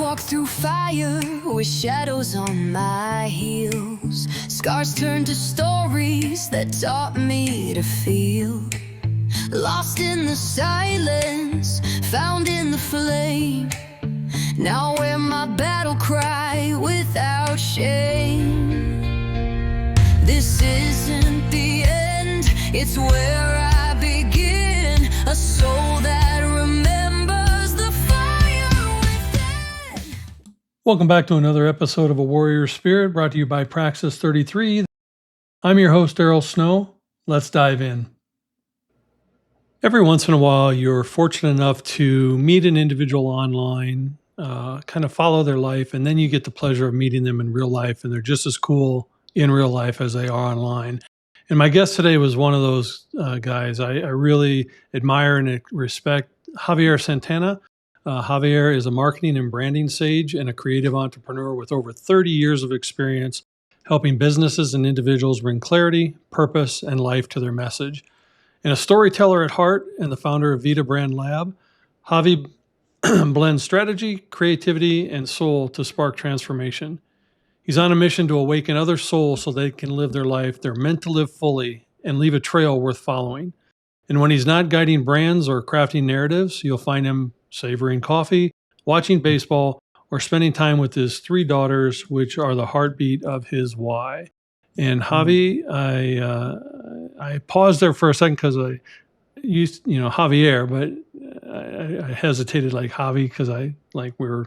walk through fire with shadows on my heels. Scars turn to stories that taught me to feel. Lost in the silence, found in the flame. Now wear my battle cry without shame. This isn't the end, it's where I begin. A soul that remembers the fire within. Welcome back to another episode of A Warrior Spirit, brought to you by Praxis 33. I'm your host, Daryl Snow. Let's dive in. Every once in a while, you're fortunate enough to meet an individual online, kind of follow their life, and then you get the pleasure of meeting them in real life, and they're just as cool in real life as they are online. And my guest today was one of those guys. I really admire and respect Javier Santana. Javier is a marketing and branding sage and a creative entrepreneur with over 30 years of experience helping businesses and individuals bring clarity, purpose, and life to their message. And a storyteller at heart and the founder of Vida Brand Lab, Javi blends strategy, creativity, and soul to spark transformation. He's on a mission to awaken other souls so they can live their life they're meant to live fully and leave a trail worth following. And when he's not guiding brands or crafting narratives, you'll find him savoring coffee, watching baseball, or spending time with his 3 daughters, which are the heartbeat of his why. And Javi, I paused there for a second because I used, Javier, but I hesitated like Javi because we were,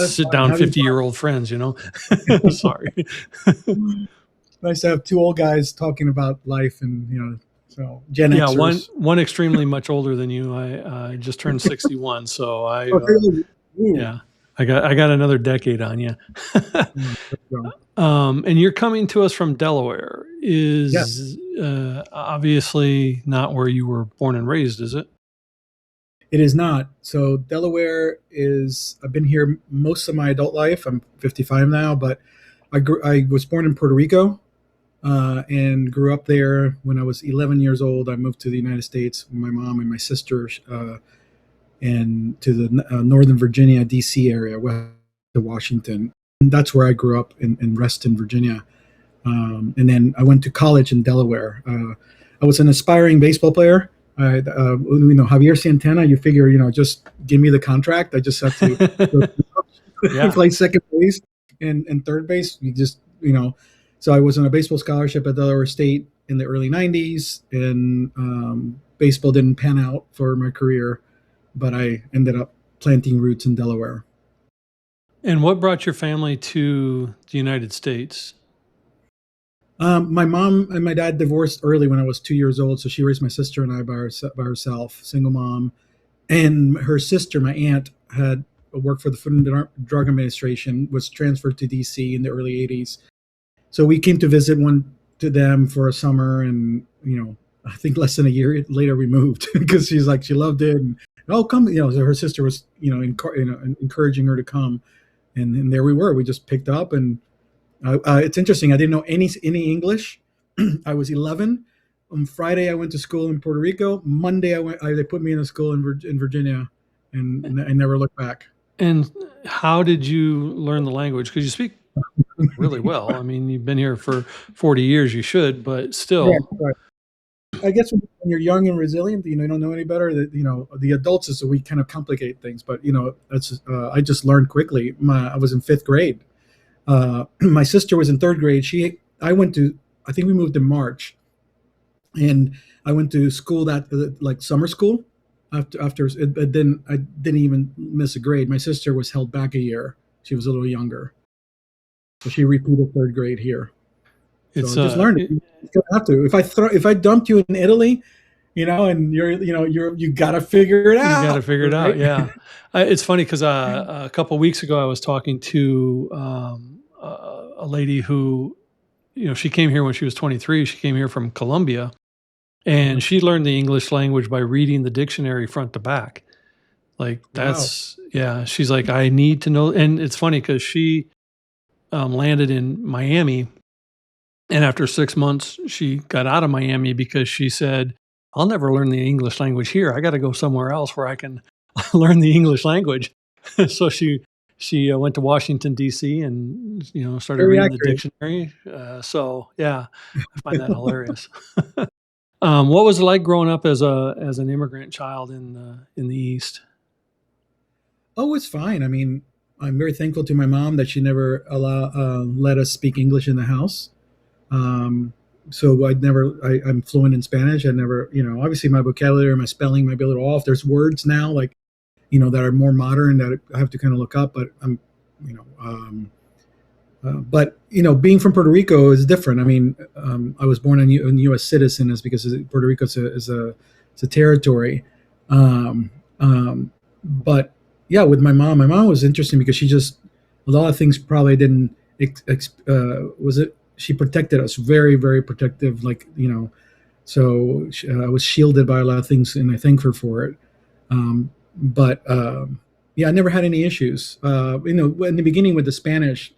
sit down 50-year-old friends, Sorry. Nice to have 2 old guys talking about life and, so Gen Xers. one extremely much older than you. I just turned 61, so I got another decade on you. And you're coming to us from Delaware. Is obviously not where you were born and raised, is it? It is not. So Delaware I've been here most of my adult life. I'm 55 now, but I was born in Puerto Rico and grew up there. When I was 11 years old, I moved to the United States with my mom and my sister and to the Northern Virginia, D.C. area, west of Washington. And that's where I grew up in Reston, Virginia. And then I went to college in Delaware. I was an aspiring baseball player. Javier Santana, you figure, just give me the contract. I just have to play second base and third base. So I was on a baseball scholarship at Delaware State in the early 90s, and baseball didn't pan out for my career, but I ended up planting roots in Delaware. And what brought your family to the United States? My mom and my dad divorced early when I was 2 years old, so she raised my sister and I by herself, single mom. And her sister, my aunt, had worked for the Food and Drug Administration, was transferred to D.C. in the early 80s. So we came to visit to them for a summer, and I think less than a year later we moved because she loved it, and come. So her sister was encouraging her to come, and there we were. We just picked up, and it's interesting. I didn't know any English. I was 11. On Friday, I went to school in Puerto Rico. Monday, they put me in a school in Virginia, and I never looked back. And how did you learn the language? Because you speak really well. I mean, you've been here for 40 years. You should, but still. Yeah, right. I guess when you're young and resilient, you don't know any better. The adults is we kind of complicate things, but that's I just learned quickly. I was in 5th grade. My sister was in 3rd grade. I think we moved in March, and I went to school like summer school. After I didn't even miss a grade. My sister was held back a year. She was a little younger, so she repeated 3rd grade here. So just learned it. You have to. If I dumped you in Italy, and you got to figure it out. You got to figure it out. Yeah. It's funny because a couple of weeks ago I was talking to a lady who, she came here when she was 23. She came here from Colombia, and she learned the English language by reading the dictionary front to back. She's like, I need to know. And it's funny because she landed in Miami. And after 6 months, she got out of Miami because she said, I'll never learn the English language here. I got to go somewhere else where I can learn the English language. So she she went to Washington D.C. and started Very reading the accurate. dictionary. So yeah, I find that hilarious. What was it like growing up as an immigrant child in the East? Oh, it's fine. I mean, I'm very thankful to my mom that she never let us speak English in the house. Um, so I'm fluent in Spanish. I never, obviously my vocabulary, my spelling might be a little off. There's words now like, that are more modern that I have to kind of look up, but you know, um, but being from Puerto Rico is different. I mean, I was born a U.S. citizen, is because Puerto Rico is a territory. Um, but yeah, with my mom was interesting because she just a lot of things probably didn't was it. She protected us, very very protective, like So I was shielded by a lot of things, and I thank her for it. But yeah, I never had any issues. In the beginning with the Spanish,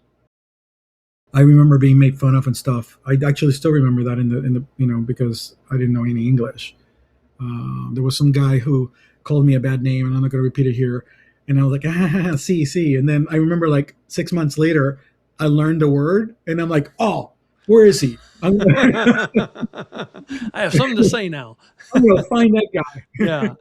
I remember being made fun of and stuff. I actually still remember that in the because I didn't know any English. There was some guy who called me a bad name, and I'm not going to repeat it here. And I was like, see. And then I remember like 6 months later, I learned a word, and I'm like, oh, where is he? I have something to say now. I'm going to find that guy. Yeah.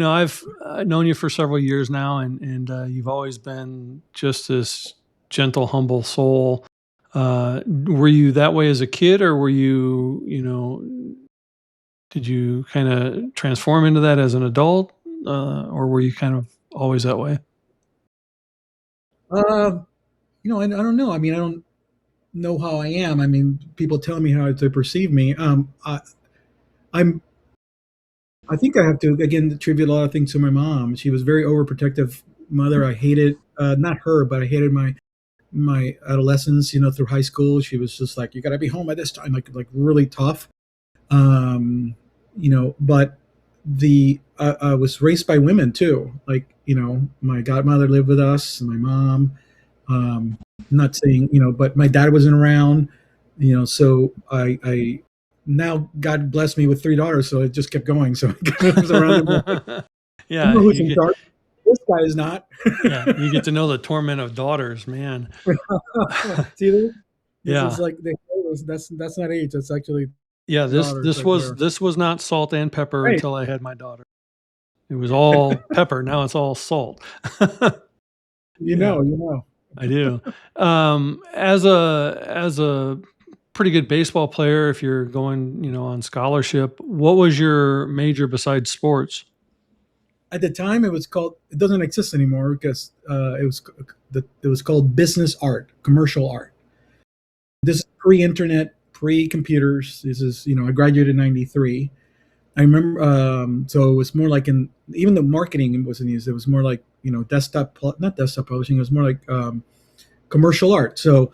I've known you for several years now, and you've always been just this gentle, humble soul. Were you that way as a kid, or were did you kind of transform into that as an adult, or were you kind of always that way? Uh, I don't know. I mean, I don't know how I am. I mean, people tell me how they perceive me. I'm. I think I have to again attribute a lot of things to my mom. She was very overprotective mother. I hated not her, but I hated my adolescence. Through high school, she was just like, "You got to be home by this time," like really tough. But I was raised by women too. Like my godmother lived with us, and my mom. Um, not saying but my dad wasn't around. So I now God blessed me with three daughters, so it just kept going. So I was around them. Like, I Yeah, know who's in charge. This guy is not. yeah, you get to know the torment of daughters, man. See this? This Yeah. is like that's not age. That's actually Yeah, this daughters this right was there. this was not salt and pepper Right. until I had my daughter. It was all pepper, now it's all salt. Yeah, You know. I do. As a pretty good baseball player, if you're going, on scholarship, what was your major besides sports? At the time, it was called. It doesn't exist anymore because it was called business art, commercial art. This is pre-internet, pre-computers. This is I graduated in '93. I remember, so it was more like even the marketing wasn't used. It was more like not desktop publishing. It was more like commercial art. So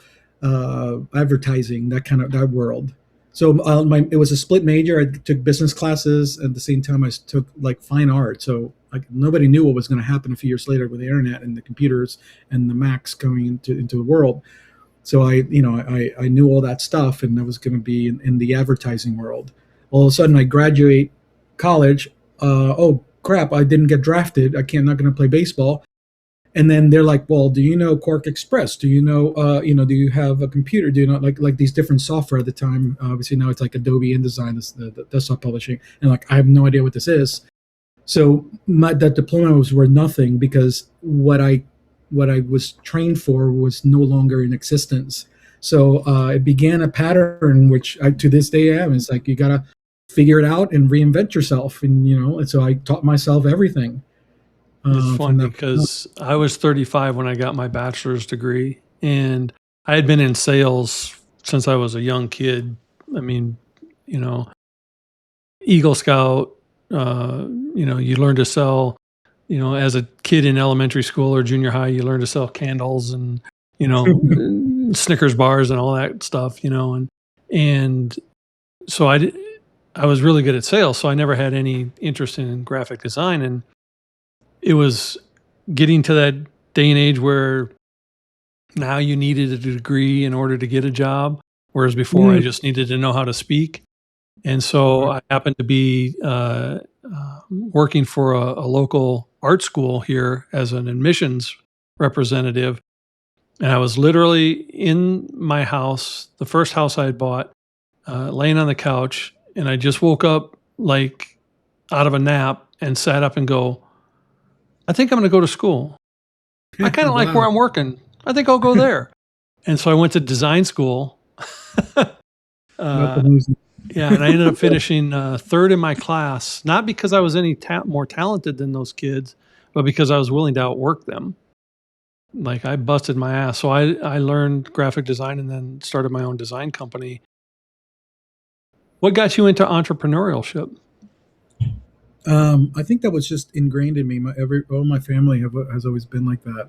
advertising, that world. So it was a split major. I took business classes at the same time I took like fine art. So like nobody knew what was going to happen a few years later with the internet and the computers and the Macs coming into the world. So I knew all that stuff, and I was going to be in the advertising world. All of a sudden, I graduate college. Oh crap! I didn't get drafted. Not going to play baseball. And then they're like, "Well, do you know Quark Express? Do you know, do you have a computer? Do you know like these different software at the time? Obviously now it's like Adobe InDesign, the desktop publishing, and like I have no idea what this is. So that diploma was worth nothing because what I was trained for was no longer in existence. So it began a pattern which I, to this day am. It's like you gotta figure it out and reinvent yourself, and so I taught myself everything. It's From funny that. because I was 35 when I got my bachelor's degree, and I had been in sales since I was a young kid. I mean, you know, Eagle Scout, you learn to sell, as a kid in elementary school or junior high, you learn to sell candles and, Snickers bars and all that stuff, and so I was really good at sales. So I never had any interest in graphic design. And it was getting to that day and age where now you needed a degree in order to get a job, whereas before I just needed to know how to speak. And so I happened to be working for a local art school here as an admissions representative. And I was literally in my house, the first house I had bought, laying on the couch, and I just woke up like out of a nap and sat up and go, I think I'm going to go to school. I kind of like where I'm working. I think I'll go there. And so I went to design school. Yeah, and I ended up finishing third in my class, not because I was any more talented than those kids, but because I was willing to outwork them. Like I busted my ass. So I learned graphic design and then started my own design company. What got you into entrepreneurship? I think that was just ingrained in me. All my family has always been like that.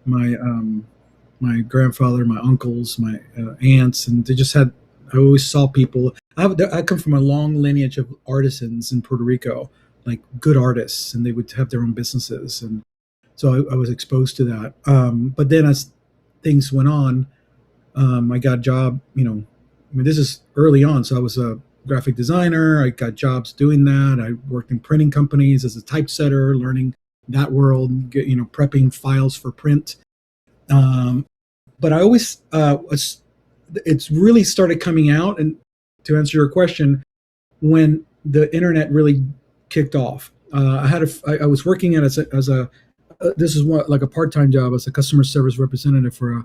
My grandfather, my uncles, my aunts, and they just had. I always saw people. I come from a long lineage of artisans in Puerto Rico, like good artists, and they would have their own businesses, and so I was exposed to that. But then as things went on, I got a job. This is early on, so I was a graphic designer. I got jobs doing that. I worked in printing companies as a typesetter, learning that world, prepping files for print. But I always, it's really started coming out. And to answer your question, when the internet really kicked off, I was working at this is like a part-time job as a customer service representative for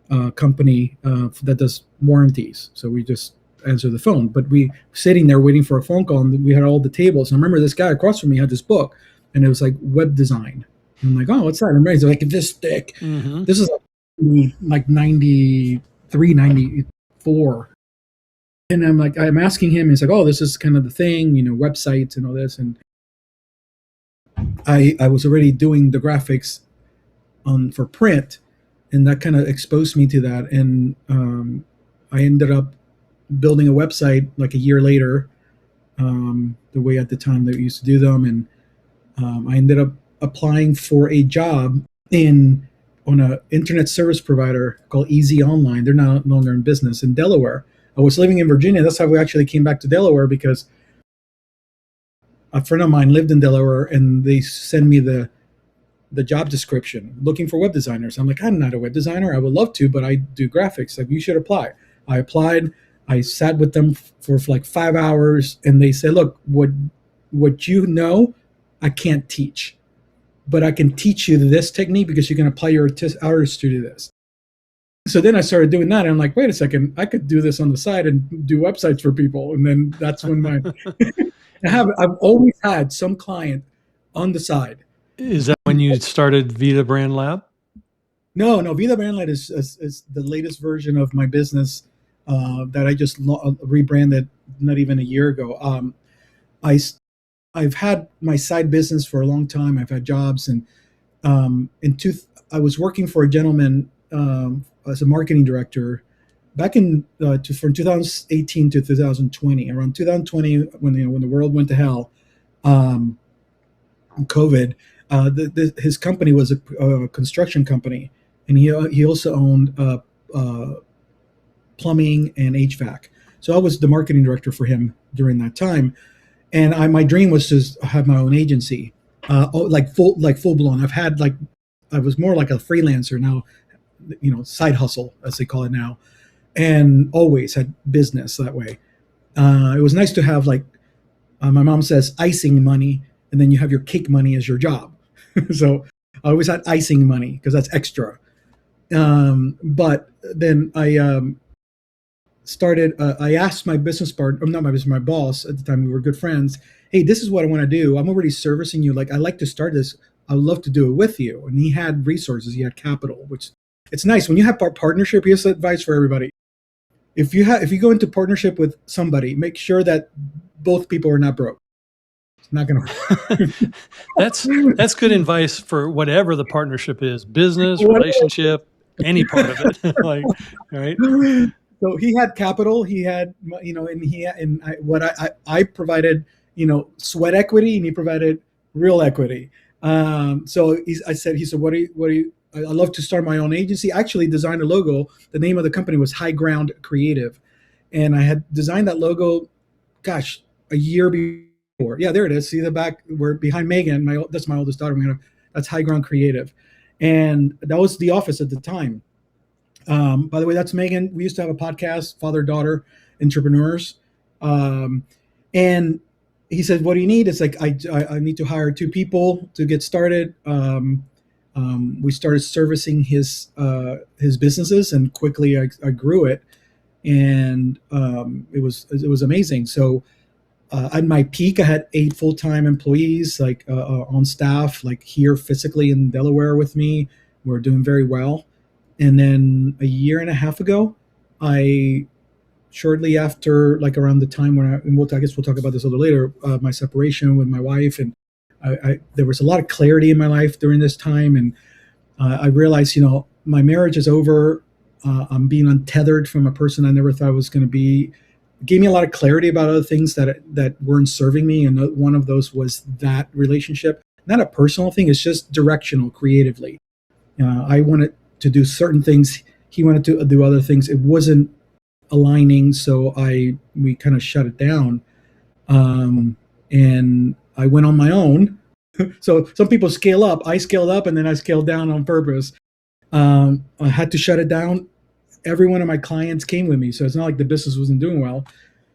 a company that does warranties. So we just answer the phone, but we sitting there waiting for a phone call, and we had all the tables. And I remember this guy across from me had this book, and it was like web design. And I'm like, oh, what's that? And it's like this thick. Mm-hmm. This is like 93, 94. And I'm asking him, he's like, oh, this is kind of the thing, websites and all this. And I was already doing the graphics for print, and that kind of exposed me to that. And I ended up building a website like a year later, the way at the time that we used to do them. And I ended up applying for a job on an internet service provider called Easy Online. They're no longer in business, in Delaware. I was living in Virginia. That's how we actually came back to Delaware, because a friend of mine lived in Delaware, and they sent me the job description looking for web designers. I'm like, I'm not a web designer. I would love to, but I do graphics. Like, you should apply. I applied. I sat with them for like 5 hours, and they said, look, what you know, I can't teach, but I can teach you this technique because you can apply your hours to do this. So then I started doing that, and I'm like, wait a second, I could do this on the side and do websites for people. And then that's when I've always had some client on the side. Is that when you started Vida Brand Lab? No. Vida Brand Lab is the latest version of my business that I just rebranded not even a year ago. I've had my side business for a long time. I've had jobs, and I was working for a gentleman as a marketing director back in from 2018 to 2020. Around 2020, when the world went to hell, COVID. His company was a construction company, and he also owned plumbing and HVAC. So I was the marketing director for him during that time, and my dream was to have my own agency, like full blown. I was more like a freelancer now, side hustle as they call it now, and always had business that way. It was nice to have my mom says icing money, and then you have your cake money as your job. So I always had icing money because that's extra. But then I started. I asked my business partner, not my business, my boss at the time. We were good friends. Hey, this is what I want to do. I'm already servicing you. Like, I like to start this. I'd love to do it with you. And he had resources. He had capital, which it's nice when you have partnership. Here's advice for everybody. If you go into partnership with somebody, make sure that both people are not broke. It's not going to work. That's good advice for whatever the partnership is, business, relationship, any part of it. Right. So he had capital, he had, I provided, sweat equity, and he provided real equity. So he said, what do you, I love to start my own agency. I actually designed a logo. The name of the company was High Ground Creative. And I had designed that logo, a year Yeah, there it is. See the back? We're behind Megan. That's my oldest daughter. That's High Ground Creative, and that was the office at the time. By the way, that's Megan. We used to have a podcast, father daughter entrepreneurs, and he said, "What do you need?" It's like I need to hire 2 people to get started. We started servicing his businesses, and quickly I grew it, and it was amazing. So at my peak, I had 8 full-time employees, like on staff, like here physically in Delaware with me. We're doing very well. And then a year and a half ago, I shortly after, like around the time when I guess we'll talk about this a little later, my separation with my wife, and there was a lot of clarity in my life during this time, and I realized, my marriage is over. I'm being untethered from a person I never thought I was going to be. It gave me a lot of clarity about other things that weren't serving me, and one of those was that relationship. Not a personal thing; it's just directional, creatively. I wanted to do certain things. He wanted to do other things. It wasn't aligning, so we kind of shut it down, and I went on my own. So some people scale up. I scaled up, and then I scaled down on purpose. I had to shut it down. Every one of my clients came with me, so it's not like the business wasn't doing well.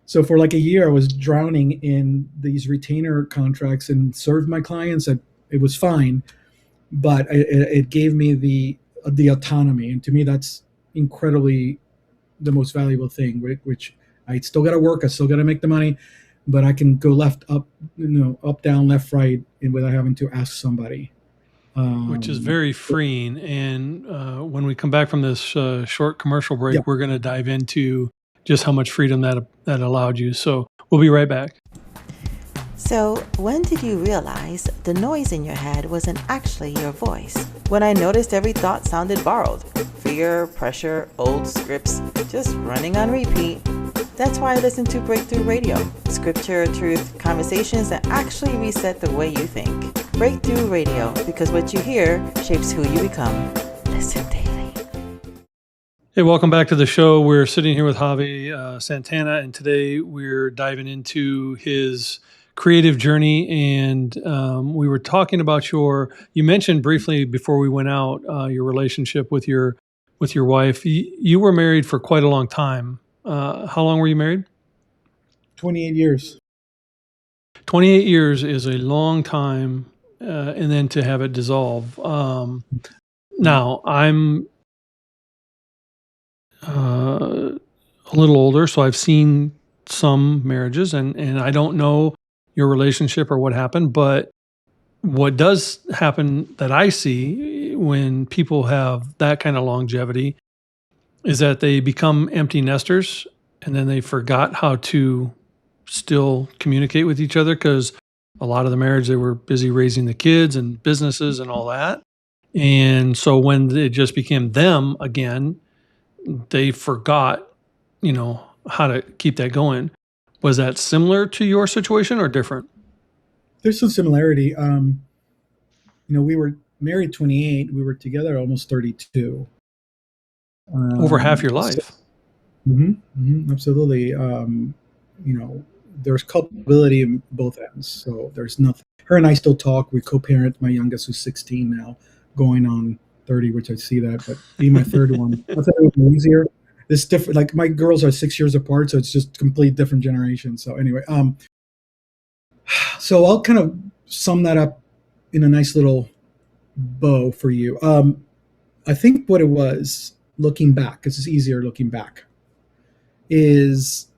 So for like a year, I was drowning in these retainer contracts and served my clients. It was fine, but it gave me the autonomy, and to me, that's incredibly the most valuable thing. Which I still got to work, I still got to make the money, but I can go left, up, up, down, left, right, and without having to ask somebody. Which is very freeing. And when we come back from this short commercial break, we're going to dive into just how much freedom that allowed you. So we'll be right back. So when did you realize the noise in your head wasn't actually your voice? When I noticed every thought sounded borrowed. Fear, pressure, old scripts, just running on repeat. That's why I listen to Breakthrough Radio. Scripture, truth, conversations that actually reset the way you think. Breakthrough Radio, because what you hear shapes who you become. Listen daily. Hey, welcome back to the show. We're sitting here with Javier Santana, and today we're diving into his creative journey. And we were talking about you mentioned briefly before we went out, your relationship with your wife. You were married for quite a long time. How long were you married? 28 years. 28 years is a long time, and then to have it dissolve. Now, I'm a little older, so I've seen some marriages, and I don't know your relationship or what happened, but what does happen that I see when people have that kind of longevity is that they become empty nesters, and then they forgot how to still communicate with each other, because a lot of the marriage, they were busy raising the kids and businesses and all that. And so when it just became them again, they forgot, how to keep that going. Was that similar to your situation or different? There's some similarity. We were married 28. We were together almost 32. Over half your life. Absolutely. There's culpability in both ends. So there's nothing. Her and I still talk. We co-parent. My youngest, who's 16 now, going on 30, which I see that, but being my third one, I thought it was easier. It's different. Like my girls are 6 years apart, so it's just complete different generation. So anyway, so I'll kind of sum that up in a nice little bow for you. I think what it was, looking back, because it's easier looking back, is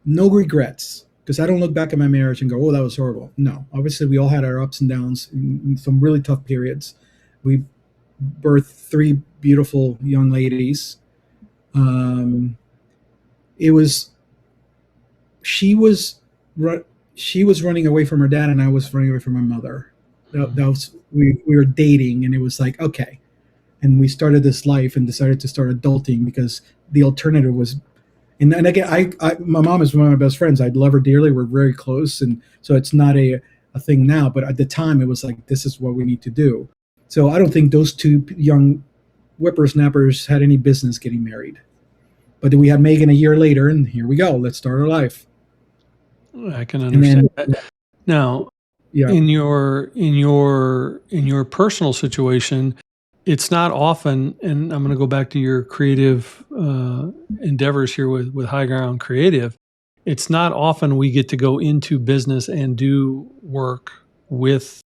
no regrets. Because I don't look back at my marriage and go, oh, that was horrible. No, obviously we all had our ups and downs in some really tough periods. We birthed 3 beautiful young ladies. She was running away from her dad, and I was running away from my mother. We were dating, and it was like, okay. And we started this life and decided to start adulting, because the alternative was, and again, my mom is one of my best friends. I love her dearly. We're very close. And so it's not a thing now, but at the time it was like, this is what we need to do. So I don't think those 2 young whippersnappers had any business getting married. But then we had Megan a year later, and here we go. Let's start our life. I can And then, understand that. Now, yeah, in your personal situation, it's not often, and I'm going to go back to your creative endeavors here with High Ground Creative. It's not often we get to go into business and do work with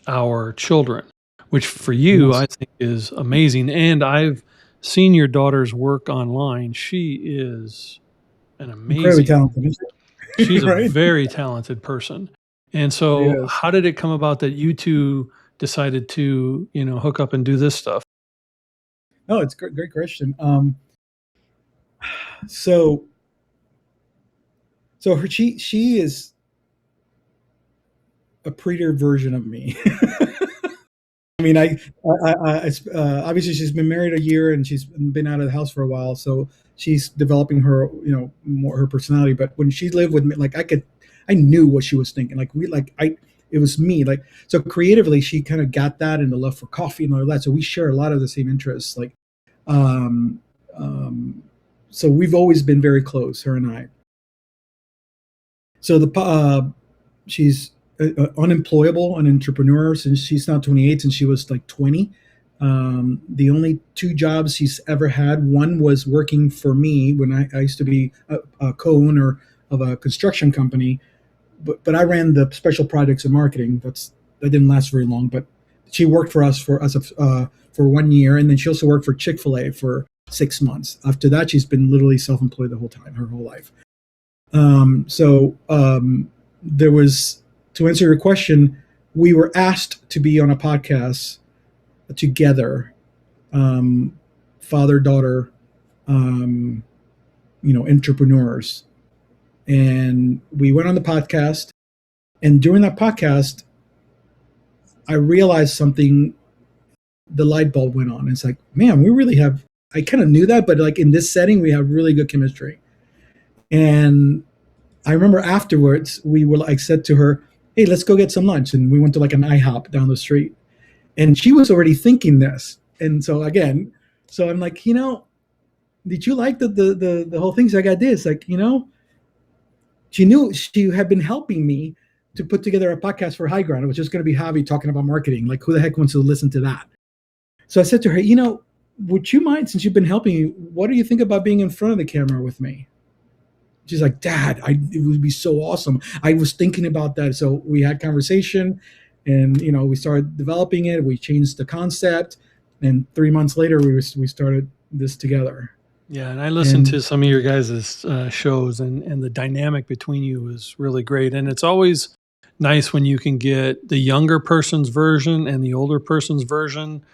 our children, which for you, yes, I think is amazing. And I've seen your daughter's work online. She is an incredibly amazing, talented, she's a right? very talented person. And so Yes. how did it come about that you two decided to, hook up and do this stuff? No, it's a great, great question. So, she is a prettier version of me. I mean, obviously she's been married a year and she's been out of the house for a while, so she's developing her, more her personality. But when she lived with me, like I knew what she was thinking. It was me. Like, so creatively, she kind of got that and the love for coffee and all that. So we share a lot of the same interests. Um, um, so we've always been very close, her and I. So she's unemployable, an entrepreneur since she's now 28 and she was like 20. The only two jobs she's ever had, one was working for me when I used to be a co-owner of a construction company, but I ran the special projects and marketing. That didn't last very long, but she worked for us for 1 year, and then she also worked for Chick-fil-A for 6 months. After that, she's been literally self-employed the whole time, her whole life. There was, to answer your question, we were asked to be on a podcast together, father daughter, entrepreneurs, and we went on the podcast. And during that podcast, I realized something. The light bulb went on. It's like, man, we really have. I kind of knew that, but like in this setting, we have really good chemistry. And I remember afterwards, I said to her, "Hey, let's go get some lunch." And we went to like an IHOP down the street, and she was already thinking this. And so again, I'm like, did you like the whole thing? So I got this, like, she knew she had been helping me to put together a podcast for High Ground. It was just going to be Javi talking about marketing. Like, who the heck wants to listen to that? So I said to her, would you mind, since you've been helping me, what do you think about being in front of the camera with me? She's like, Dad, it would be so awesome. I was thinking about that. So we had conversation and, we started developing it. We changed the concept. And 3 months later, we started this together. Yeah, and I listened to some of your guys' shows, and the dynamic between you is really great. And it's always nice when you can get the younger person's version and the older person's version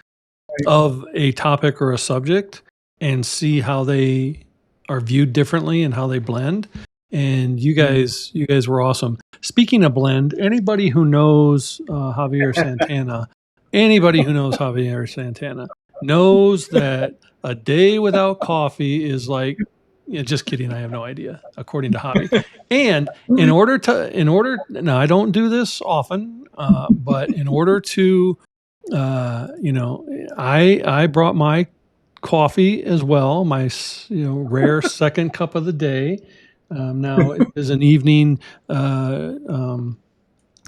of a topic or a subject and see how they are viewed differently and how they blend. And you guys were awesome. Speaking of blend, anybody who knows Javier Santana, knows that a day without coffee is like, just kidding. I have no idea, according to Javi. And now I don't do this often, but in order to, I brought my coffee as well, my rare second cup of the day. Now it is an evening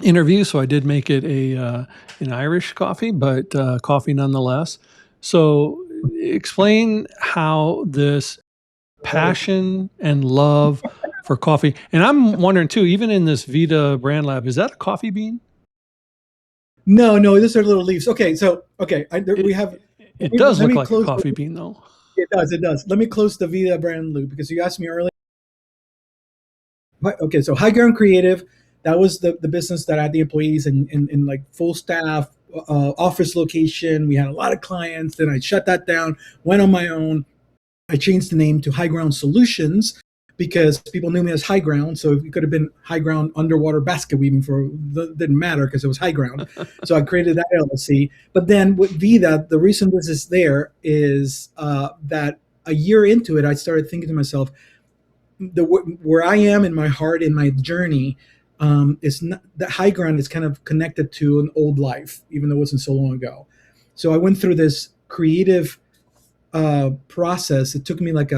interview, so I did make it an Irish coffee, but coffee nonetheless. So explain how this passion and love for coffee, and I'm wondering too, even in this Vida Brand Lab, is that a coffee bean? No, these are little leaves. Okay, so we have. It does look like a coffee bean, though. It does. Let me close the Vida Brand loop because you asked me earlier. Okay, so High Ground Creative, that was the business that had the employees and like full staff, office location. We had a lot of clients. Then I shut that down, went on my own. I changed the name to High Ground Solutions because people knew me as High Ground. So it could have been High Ground Underwater Basket Weaving didn't matter because it was High Ground. So I created that LLC. But then with Vida, the reason this is there is that a year into it, I started thinking to myself, where I am in my heart, in my journey, is not that High Ground is kind of connected to an old life, even though it wasn't so long ago. So I went through this creative process. It took me like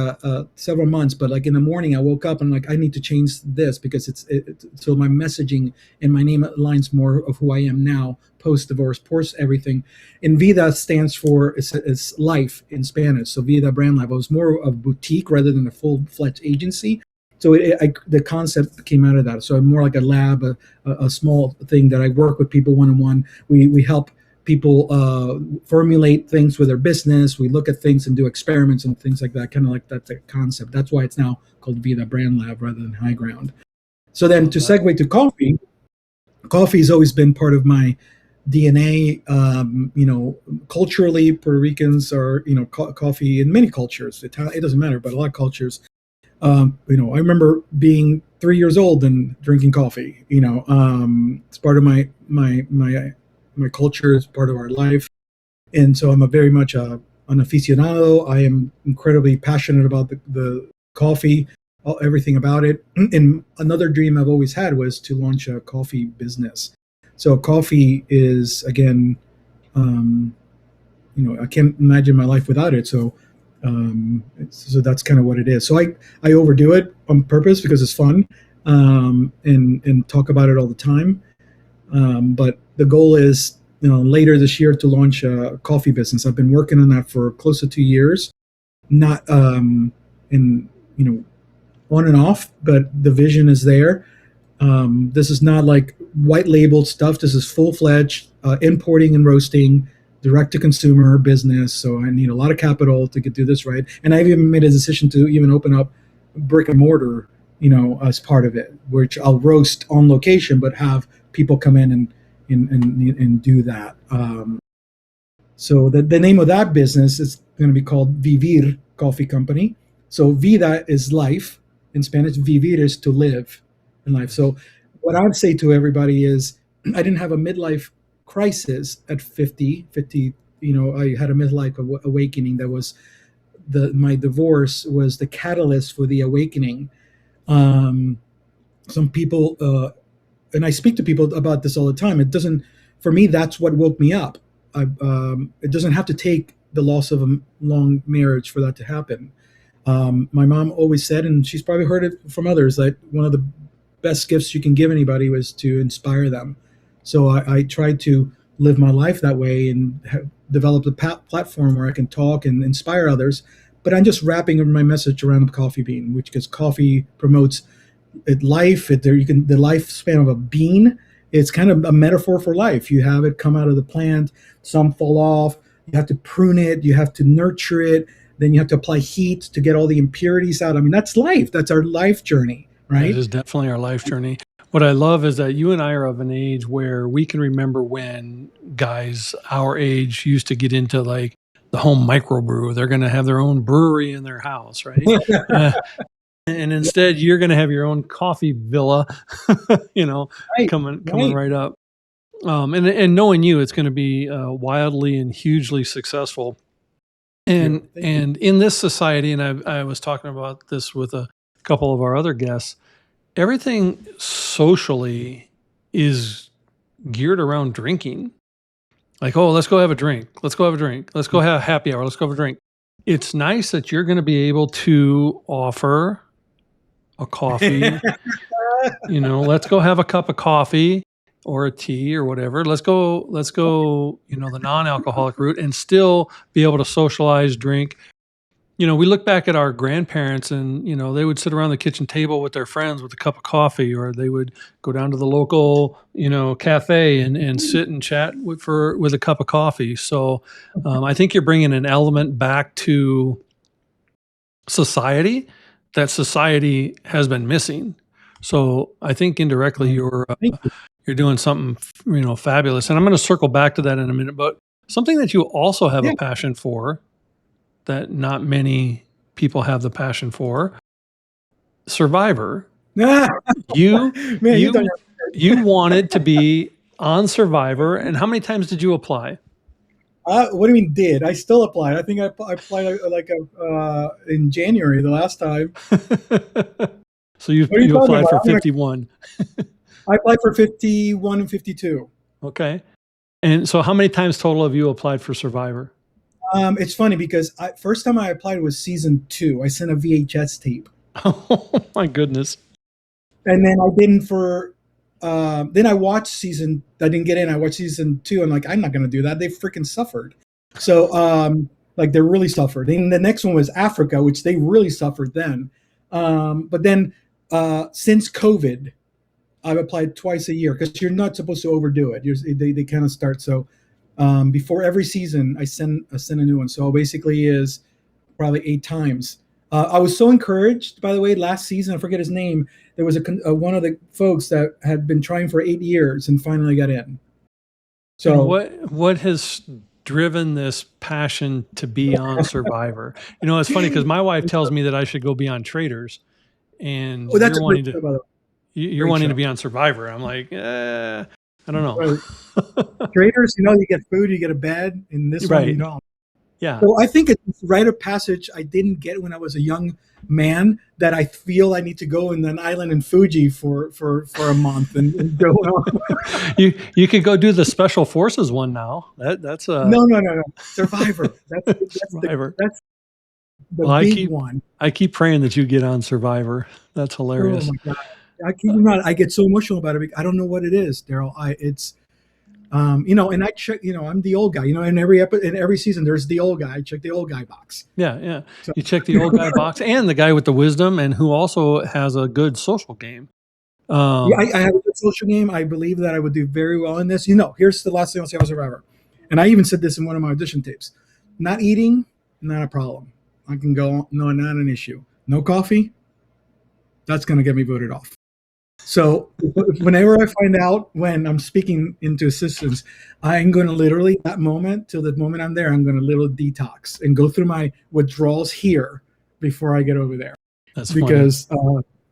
several months, but like in the morning, I woke up and like I need to change this because so my messaging and my name aligns more of who I am now, post divorce, post everything. And Vida stands for it's life in Spanish. So Vida Brand Lab. It was more of boutique rather than a full fledged agency. So the concept came out of that. So I'm more like a lab, a small thing that I work with people one on one. We help people formulate things with their business. We look at things and do experiments and things like that. Kind of like that's the concept. That's why it's now called Vida Brand Lab rather than High Ground. So then to segue to coffee, coffee has always been part of my DNA. Culturally, Puerto Ricans are, coffee in many cultures. It doesn't matter, but a lot of cultures. I remember being 3 years old and drinking coffee. It's part of my culture, is part of our life, and so I'm a very much an aficionado. I am incredibly passionate about the coffee, everything about it. And another dream I've always had was to launch a coffee business. So coffee is, again, I can't imagine my life without it. So that's kind of what it is. So I overdo it on purpose because it's fun, and talk about it all the time. But the goal is, later this year to launch a coffee business. I've been working on that for close to 2 years, not on and off, but the vision is there. This is not like white labeled stuff. This is full fledged importing and roasting, direct to consumer business. So I need a lot of capital to do this right. And I've even made a decision to even open up brick and mortar, as part of it, which I'll roast on location, but have people come in and do that. So the name of that business is going to be called Vivir Coffee Company. So vida is life. In Spanish, vivir is to live in life. So what I would say to everybody is, I didn't have a midlife crisis at 50. I had a midlife awakening. That was my divorce was the catalyst for the awakening. Some people, and I speak to people about this all the time. It doesn't, for me, that's what woke me up. It doesn't have to take the loss of a long marriage for that to happen. My mom always said, and she's probably heard it from others, that one of the best gifts you can give anybody was to inspire them. So I tried to live my life that way and develop a platform where I can talk and inspire others. But I'm just wrapping my message around the coffee bean, because coffee promotes life. The lifespan of a bean. It's kind of a metaphor for life. You have it come out of the plant. Some fall off. You have to prune it. You have to nurture it. Then you have to apply heat to get all the impurities out. I mean, that's life. That's our life journey, right? It is definitely our life journey. What I love is that you and I are of an age where we can remember when guys our age used to get into like the home microbrew. They're going to have their own brewery in their house, right? And instead, you're going to have your own coffee villa, coming right up. And knowing you, it's going to be wildly and hugely successful. And in this society, and I was talking about this with a couple of our other guests, everything socially is geared around drinking. Like, oh, let's go have a drink. Let's go have a drink. Let's go have a happy hour. Let's go have a drink. It's nice that you're going to be able to offer a coffee. Let's go have a cup of coffee or a tea or whatever. Let's go, the non-alcoholic route and still be able to socialize, drink. We look back at our grandparents and, they would sit around the kitchen table with their friends with a cup of coffee, or they would go down to the local, cafe and sit and chat with a cup of coffee. So I think you're bringing an element back to society that society has been missing. So I think indirectly you're doing something, fabulous. And I'm going to circle back to that in a minute, but something that you also have a passion for that not many people have the passion for, Survivor. You wanted to be on Survivor, and how many times did you apply? What do you mean did? I still applied. I think I applied in January the last time. So you applied for 51. I applied for 51 and 52. Okay. And so how many times total have you applied for Survivor? It's funny because first time I applied was season 2. I sent a VHS tape, Oh my goodness. and then I didn't for. Then I watched season. I didn't get in. I watched season 2. I'm like, I'm not gonna do that. They freaking suffered. So like they really suffered. And the next one was Africa, which they really suffered then. But then since COVID, I've applied twice a year because you're not supposed to overdo it. They kind of start so. Before every season, I send a new one. So basically, is probably 8 times. I was so encouraged, by the way, last season. I forget his name. There was one of the folks that had been trying for 8 years and finally got in. So what has driven this passion to be on Survivor? It's funny because my wife tells me that I should go be on Traders, and that's you're a wanting great show, by the way. you're Great wanting show. to be on Survivor. I'm like, I don't know. Right. Traders, you get food, you get a bed. In this one, Right. you don't. Yeah. So I think it's a rite of passage I didn't get when I was a young man that I feel I need to go in an island in Fuji for a month and go on. You could go do the Special Forces one now. That's a No. Survivor. Survivor. That's the Well, big one. I keep praying that you get on Survivor. That's hilarious. Oh my god! I keep not. I get so emotional about it. I don't know what it is, Daryl. It's and I check. I'm the old guy. In every season, there's the old guy. I check the old guy box. Yeah. So. You check the old guy box and the guy with the wisdom and who also has a good social game. Yeah, I have a good social game. I believe that I would do very well in this. Here's the last thing I'll say about Survivor, and I even said this in one of my audition tapes. Not eating, not a problem. I can go. No, not an issue. No coffee. That's going to get me voted off. So whenever I find out when I'm speaking into assistants, I'm going to literally that moment till the moment I'm there, I'm going to little detox and go through my withdrawals here before I get over there. That's because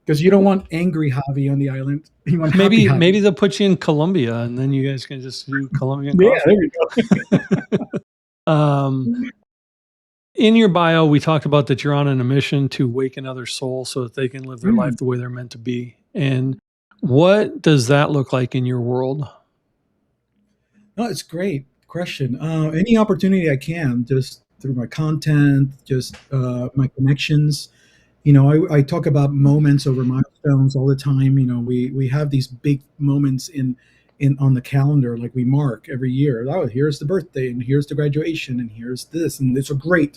you don't want angry Javi on the island. You want maybe they'll put you in Colombia and then you guys can just do Colombian coffee. Yeah, there we go. In your bio, we talked about that you're on a mission to awaken other souls so that they can live their life the way they're meant to be. And what does that look like in your world? No, it's great question. Any opportunity I can, just through my content, just my connections. I talk about moments over milestones all the time. We have these big moments in on the calendar, like we mark every year. Oh, here's the birthday, and here's the graduation, and here's this, and it's great.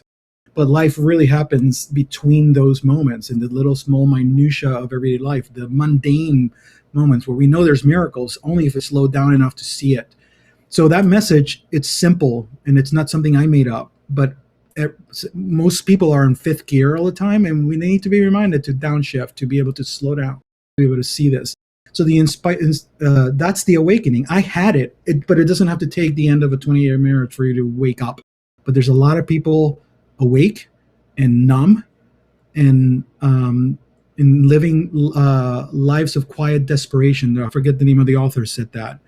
But life really happens between those moments and the little small minutia of everyday life, the mundane moments where we know there's miracles only if it's slowed down enough to see it. So that message, it's simple and it's not something I made up, but most people are in fifth gear all the time, and we need to be reminded to downshift, to be able to slow down, to be able to see this. So that's the awakening. I had it, but it doesn't have to take the end of a 20-year marriage for you to wake up. But there's a lot of people awake and numb and in living lives of quiet desperation. I forget the name of the author said that.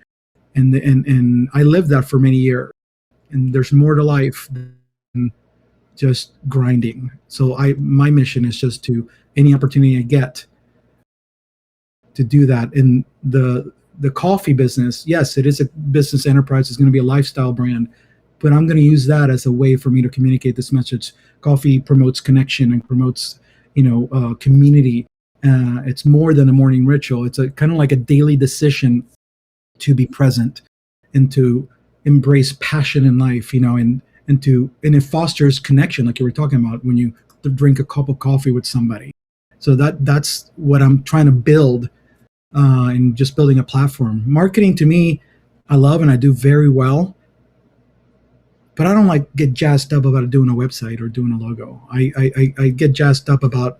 And I lived that for many years. And there's more to life than just grinding. So my mission is just to any opportunity I get to do that. In the coffee business, yes, it is a business enterprise. It's going to be a lifestyle brand, but I'm going to use that as a way for me to communicate this message. Coffee promotes connection and promotes, community. It's more than a morning ritual. It's a kind of like a daily decision to be present and to embrace passion in life, and it fosters connection, like you were talking about when you drink a cup of coffee with somebody. So that's what I'm trying to build, and just building a platform. Marketing to me, I love and I do very well, but I don't get jazzed up about doing a website or doing a logo. I get jazzed up about,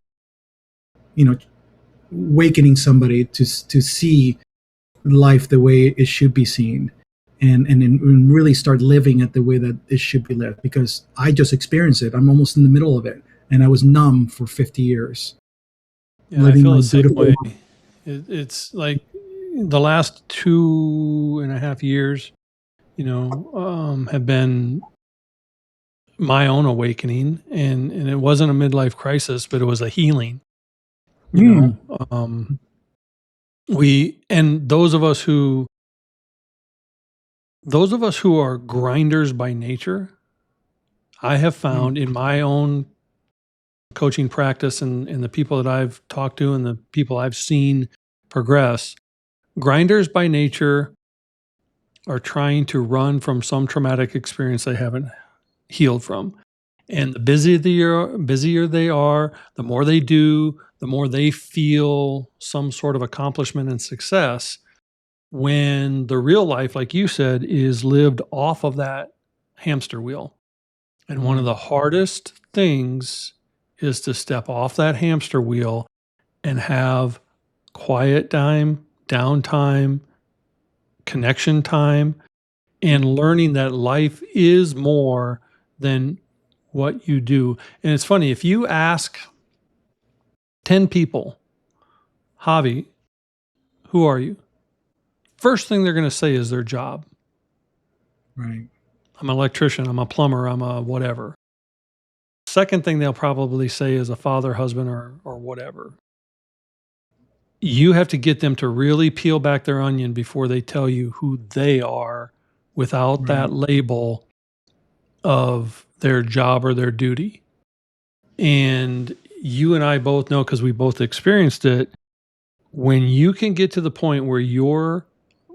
awakening somebody to see life the way it should be seen, and really start living it the way that it should be lived, because I just experienced it. I'm almost in the middle of it, and I was numb for 50 years. Yeah, I feel the same way. It's like the last 2.5 years, have been my own awakening, and it wasn't a midlife crisis, but it was a healing. Those of us who are grinders by nature, I have found in my own coaching practice and the people that I've talked to and the people I've seen progress, grinders by nature are trying to run from some traumatic experience they haven't healed from. And the busier they are, the more they do, the more they feel some sort of accomplishment and success. When the real life, like you said, is lived off of that hamster wheel. And one of the hardest things is to step off that hamster wheel and have quiet time, downtime, connection time, and learning that life is more than what you do. And it's funny, if you ask 10 people, Javi, who are you? First thing they're going to say is their job. Right. I'm an electrician, I'm a plumber, I'm a whatever. Second thing they'll probably say is a father, husband, or whatever. You have to get them to really peel back their onion before they tell you who they are without that label of their job or their duty. And you and I both know, because we both experienced it, when you can get to the point where you're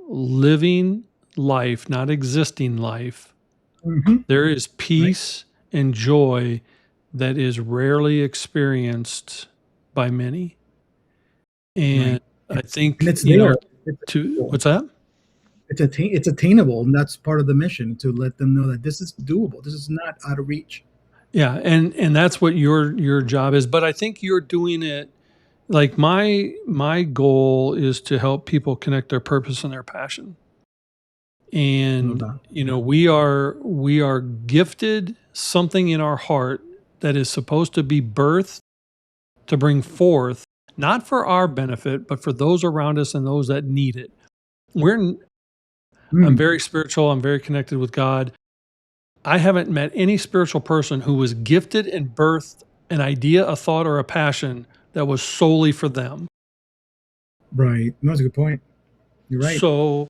living life, not existing life, there is peace and joy that is rarely experienced by many. And I think, and it's you know, there. what's that? It's attainable, and that's part of the mission, to let them know that this is doable. This is not out of reach. Yeah, and that's what your job is. But I think you're doing it like my goal is to help people connect their purpose and their passion. And you know, we are gifted something in our heart that is supposed to be birthed to bring forth, not for our benefit, but for those around us and those that need it. I'm very spiritual. I'm very connected with God. I haven't met any spiritual person who was gifted and birthed an idea, a thought, or a passion that was solely for them. Right. That's a good point. You're right. So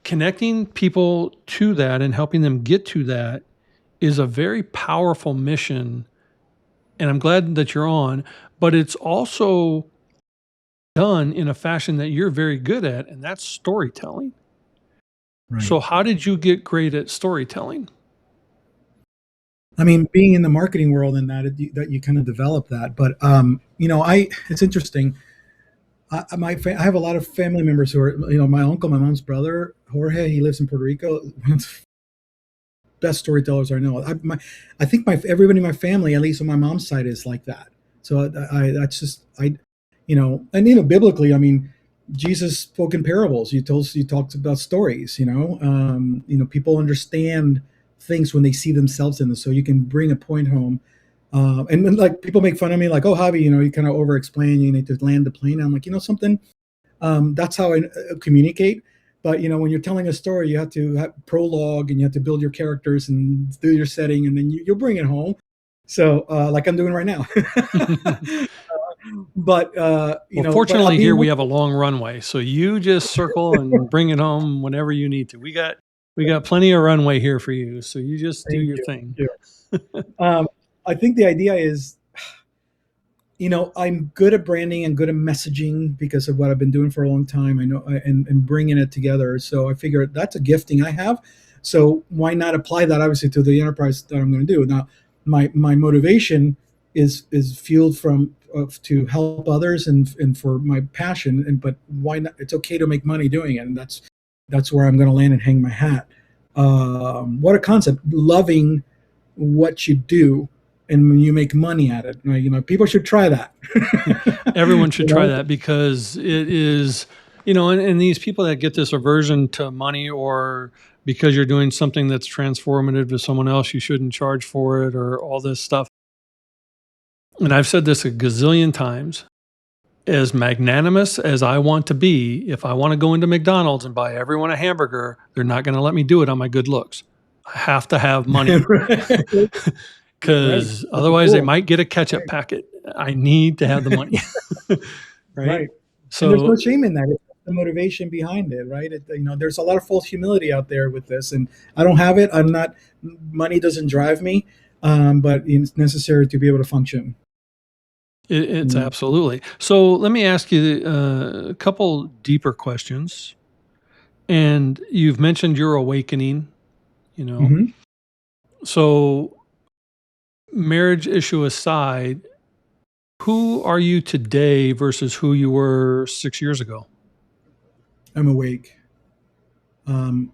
connecting people to that and helping them get to that is a very powerful mission. And I'm glad that you're on, but it's also done in a fashion that you're very good at, and that's storytelling. Right. So how did you get great at storytelling? I mean, being in the marketing world and that you kind of develop that. But, you know, it's interesting. I have a lot of family members who are, you know, my uncle, my mom's brother, Jorge, he lives in Puerto Rico. Best storytellers I know. I think everybody in my family, at least on my mom's side, is like that. So you know, and, you know, biblically, I mean, Jesus spoke in parables. He talked about stories, you know, people understand things when they see themselves in this, so you can bring a point home. And then, like, people make fun of me, like, oh, Javi, you know, you kind of over explain, you need to land the plane. I'm like, you know something, that's how I communicate. But, you know, when you're telling a story, you have to have prologue, and you have to build your characters and do your setting, and then you'll bring it home. So like I'm doing right now. But you know, fortunately here we have a long runway, so you just circle and bring it home whenever you need to. We got plenty of runway here for you, so you just do your thing. I think the idea is, you know, I'm good at branding and good at messaging because of what I've been doing for a long time. I know, and bringing it together. So I figure that's a gifting I have. So why not apply that, obviously, to the enterprise that I'm going to do? Now, my motivation is fueled from to help others and for my passion. But why not? It's okay to make money doing it, and that's where I'm going to land and hang my hat. What a concept! Loving what you do, and when you make money at it, you know, people should try that. Everyone should try that, because it is, you know, and these people that get this aversion to money, or because you're doing something that's transformative to someone else, you shouldn't charge for it, or all this stuff. And I've said this a gazillion times. As magnanimous as I want to be, if I want to go into McDonald's and buy everyone a hamburger, they're not going to let me do it on my good looks. I have to have money. Because otherwise they might get a ketchup packet. I need to have the money. Right? So and there's no shame in that. It's the motivation behind it, right? You know, there's a lot of false humility out there with this, and I don't have it. Money doesn't drive me. but it's necessary to be able to function. It's absolutely. So let me ask you a couple deeper questions. And you've mentioned your awakening, Mm-hmm. So marriage issue aside, who are you today versus who you were 6 years ago? I'm awake. Um,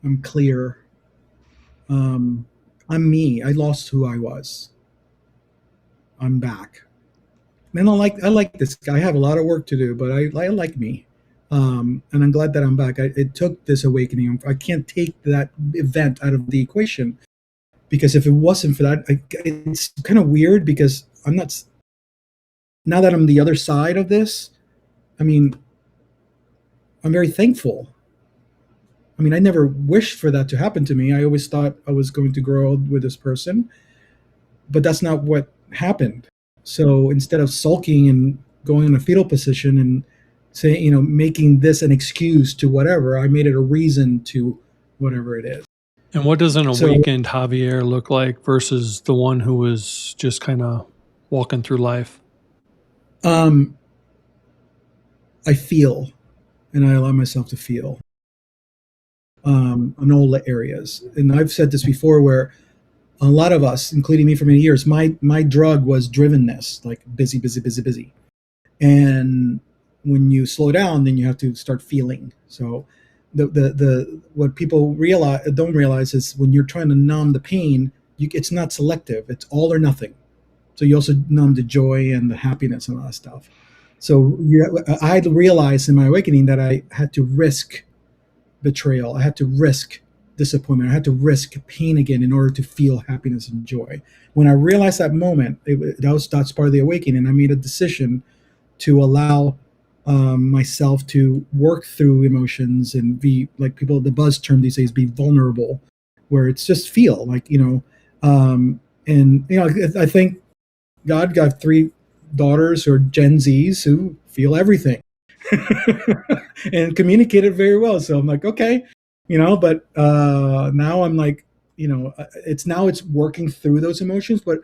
I'm clear. I'm me. I lost who I was. I'm back. And I like this guy. I have a lot of work to do, but I like me. And I'm glad that I'm back. It took this awakening. I can't take that event out of the equation, because if it wasn't for that, it's kind of weird, because I'm not, now that I'm the other side of this. I mean, I'm very thankful. I mean, I never wished for that to happen to me. I always thought I was going to grow old with this person, but that's not what happened. So instead of sulking and going in a fetal position and saying, making this an excuse to whatever, I made it a reason to whatever it is. And what does an So, awakened Javier look like versus the one who was just kind of walking through life? I feel, and I allow myself to feel in all the areas. And I've said this before, where a lot of us, including me for many years, my drug was drivenness, like busy, busy, busy, busy. And when you slow down, then you have to start feeling. So the what people don't realize is, when you're trying to numb the pain, it's not selective. It's all or nothing. So you also numb the joy and the happiness and all that stuff. So I realized in my awakening that I had to risk betrayal. I had to risk disappointment. I had to risk pain again in order to feel happiness and joy. When I realized that moment, that's part of the awakening. I made a decision to allow myself to work through emotions and be, like people, the buzz term these days, be vulnerable, where it's just feel like, and I think God got 3 daughters who are Gen Zs who feel everything and communicate it very well. So I'm like, okay, but now I'm like, it's working through those emotions, but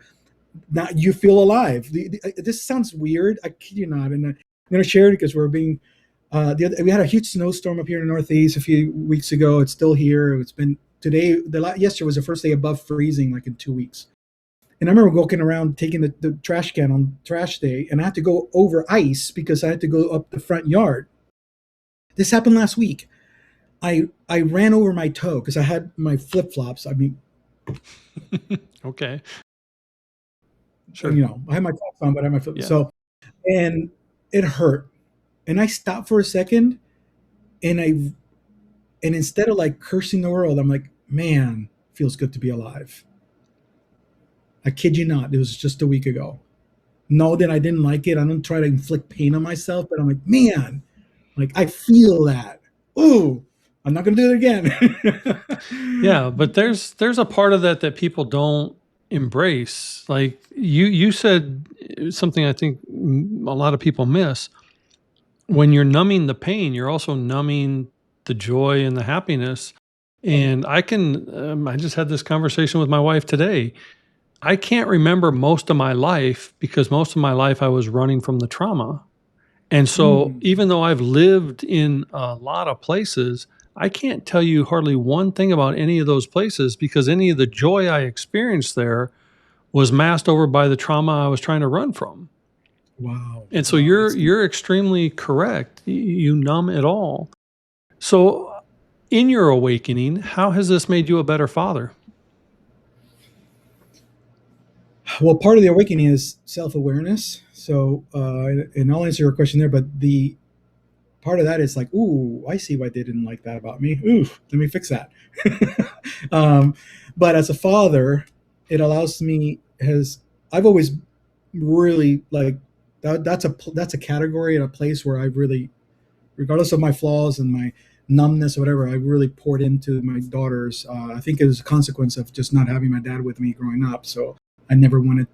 now you feel alive. This sounds weird. I kid you not. And I'm going to share it because we had a huge snowstorm up here in the Northeast a few weeks ago. It's still here. It's been today. Yesterday was the first day above freezing, like in 2 weeks. And I remember walking around taking the trash can on trash day, and I had to go over ice because I had to go up the front yard. This happened last week. I ran over my toe because I had my flip flops. I mean, Okay. Sure. I had my flip on, but I had my flip. Yeah. So, and it hurt. And I stopped for a second, and instead of like cursing the world, I'm like, man, feels good to be alive. I kid you not. It was just a week ago. No, that I didn't like it. I don't try to inflict pain on myself, but I'm like, man, like I feel that. Ooh, I'm not going to do it again. Yeah, but there's a part of that people don't embrace. Like you said something I think a lot of people miss. When you're numbing the pain, you're also numbing the joy and the happiness. And I just had this conversation with my wife today. I can't remember most of my life because most of my life I was running from the trauma. And so even though I've lived in a lot of places, I can't tell you hardly one thing about any of those places because any of the joy I experienced there was masked over by the trauma I was trying to run from. Wow. And so you're extremely correct. You numb it all. So in your awakening, how has this made you a better father? Well, part of the awakening is self-awareness. So, and I'll answer your question there, but the part of that is like, ooh, I see why they didn't like that about me. Ooh, let me fix that. But as a father, it allows me, I've always really like, that's a category and a place where I really, regardless of my flaws and my numbness or whatever, I really poured into my daughters. I think it was a consequence of just not having my dad with me growing up. So I never wanted.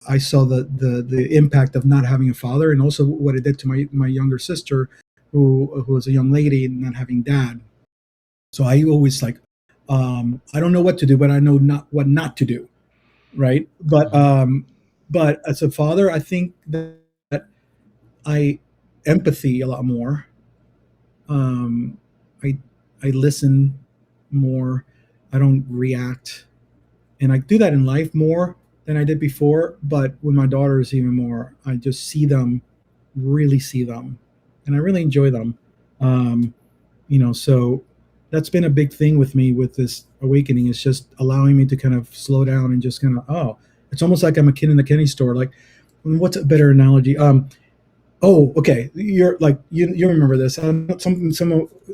I saw the impact of not having a father, and also what it did to my younger sister, who was a young lady, and not having dad. So I always like, I don't know what to do, but I know what not to do. right? But as a father, I think that I empathy a lot more. Um, I I listen more. I don't react, and I do that in life more than I did before. But with my daughters, even more. I just see them, really see them, and I really enjoy them. Um, so that's been a big thing with me with this awakening. Is just allowing me to kind of slow down and just kind of it's almost like I'm a kid in the candy store. Like, what's a better analogy? Oh, okay. You're like you remember this. Some of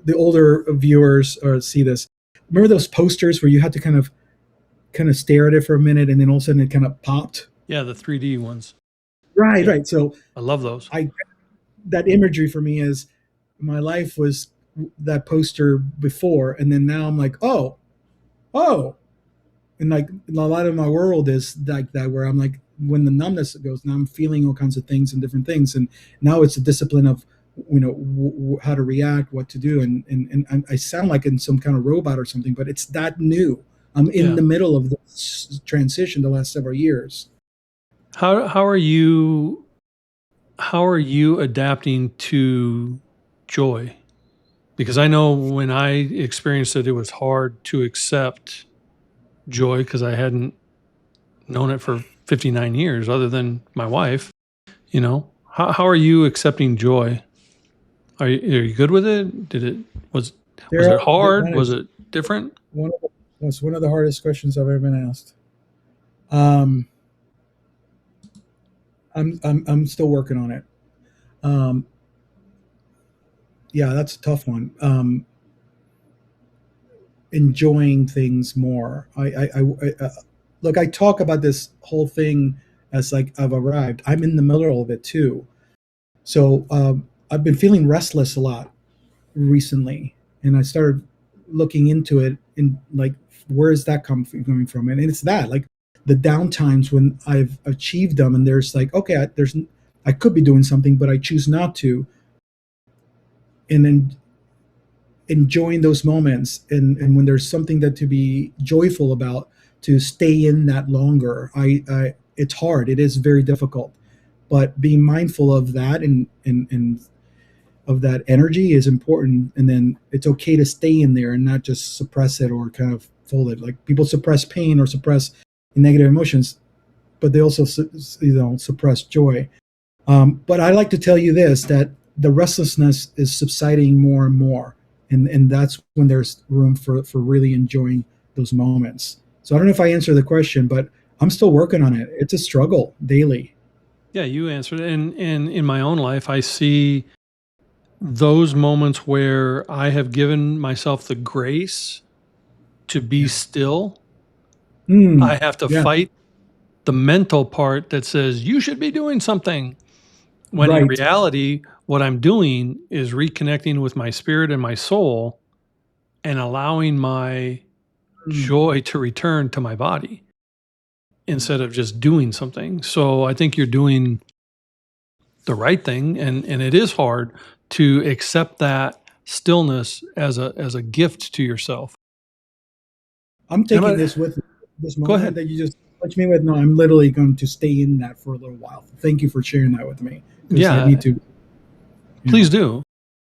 the older viewers see this. Remember those posters where you had to kind of stare at it for a minute and then all of a sudden it kind of popped. Yeah, the 3D ones. Right, Yeah, right. So I love those. I that imagery for me is my life was that poster before, and then now I'm like, oh, and like a lot of my world is like that, where I'm like, when the numbness goes, now I'm feeling all kinds of things and different things, and now it's a discipline of how to react, what to do, and I sound like in some kind of robot or something, but it's that new. I'm in the middle of this transition the last several years. How are you adapting to joy? Because I know when I experienced it, it was hard to accept joy because I hadn't known it for 59 years, other than my wife. How are you accepting joy? Are you good with it? Was it hard? Was it different? It's one of the hardest questions I've ever been asked. I'm still working on it. Yeah, that's a tough one. Enjoying things more. I look. I talk about this whole thing as like I've arrived. I'm in the middle of it too. So I've been feeling restless a lot recently, and I started looking into it and like, where is that coming from? And it's that, like, the downtimes when I've achieved them, and there's like, okay, I could be doing something, but I choose not to, and then enjoying those moments, and when there's something that to be joyful about, to stay in that longer. I it's hard. It is very difficult, but being mindful of that and of that energy is important. And then it's okay to stay in there and not just suppress it or kind of fold it. Like, people suppress pain or suppress negative emotions, but they also suppress joy. But I like to tell you this, that the restlessness is subsiding more and more, and that's when there's room for really enjoying those moments. So I don't know if I answered the question, but I'm still working on it. It's a struggle daily. Yeah, you answered it. And in my own life, I see those moments where I have given myself the grace to be still. I have to fight the mental part that says you should be doing something, when in reality, what I'm doing is reconnecting with my spirit and my soul and allowing my joy to return to my body instead of just doing something. So I think you're doing the right thing, and it is hard to accept that stillness as a gift to yourself. I'm taking this moment that you just touched me with. No, I'm literally going to stay in that for a little while. Thank you for sharing that with me. Yeah, I need to. Please do.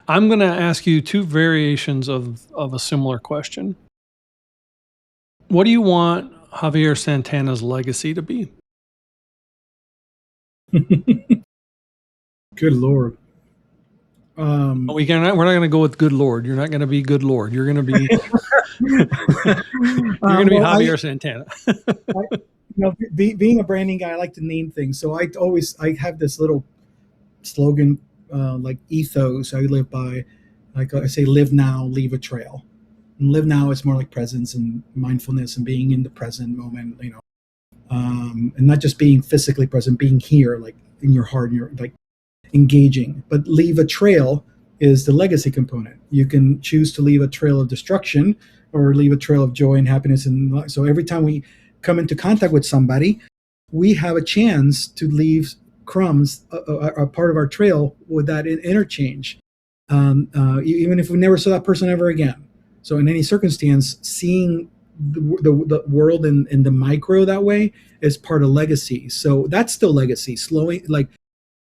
I'm going to ask you two variations of a similar question. What do you want Javier Santana's legacy to be? Good Lord. We're not going to go with good Lord. You're not going to be good Lord. You're going to be Javier Santana. Being a branding guy, I like to name things. So I have this little slogan, like ethos I live by. Like I say, live now, leave a trail. And live now is more like presence and mindfulness and being in the present moment, and not just being physically present, being here, like in your heart, and you're like engaging. But leave a trail is the legacy component. You can choose to leave a trail of destruction or leave a trail of joy and happiness. And so every time we come into contact with somebody, we have a chance to leave crumbs, a part of our trail, with that interchange, even if we never saw that person ever again. So in any circumstance, seeing the world in the micro that way is part of legacy. So that's still legacy. Slowing, like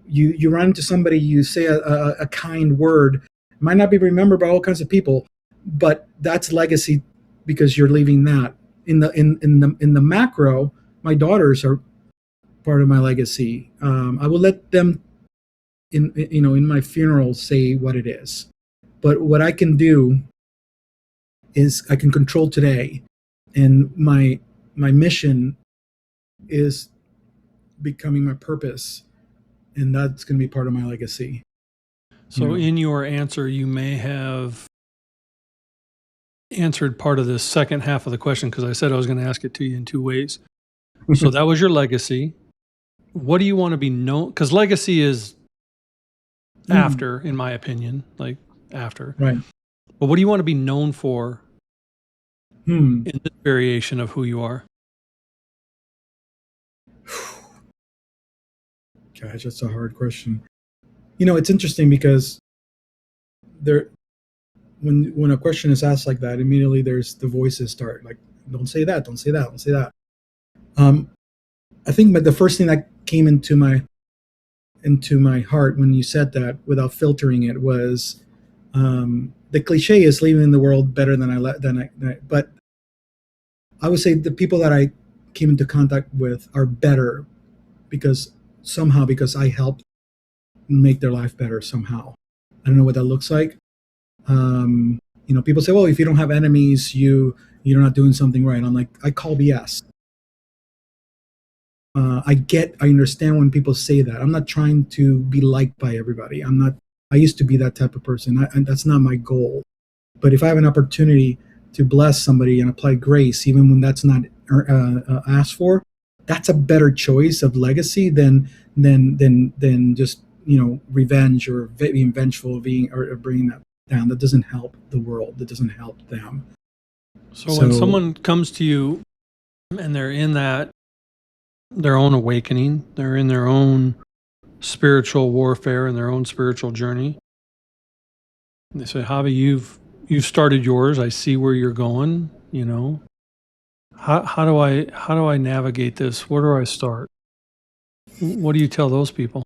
you run into somebody, you say a kind word, might not be remembered by all kinds of people, but that's legacy because you're leaving that in the macro. My daughters are part of my legacy. I will let them in my funeral say what it is, but what I can do is I can control today, and my mission is becoming my purpose, and that's going to be part of my legacy. So in your answer, you may have answered part of this second half of the question, because I said I was going to ask it to you in two ways. So that was your legacy. What do you want to be known? Because legacy is after, in my opinion, like after. Right. But what do you want to be known for in this variation of who you are? Gosh, that's a hard question. It's interesting because when a question is asked like that, immediately there's the voices start like, don't say that, don't say that, don't say that. I think the first thing that came into my heart when you said that, without filtering it, was the cliche is leaving the world better but I would say the people that I came into contact with are better because I helped make their life better somehow. I don't know what that looks like. People say, well, if you don't have enemies, you're not doing something right. I'm like, I call BS. I understand when people say that. I'm not trying to be liked by everybody. I used to be that type of person. And that's not my goal. But if I have an opportunity to bless somebody and apply grace, even when that's not asked for, that's a better choice of legacy than just revenge or being vengeful or bringing that down. That doesn't help the world. That doesn't help them. So when someone comes to you and they're in their own awakening, they're in their own spiritual warfare and their own spiritual journey, they say, Javi, you've started yours. I see where you're going. How do I navigate this? Where do I start? What do you tell those people?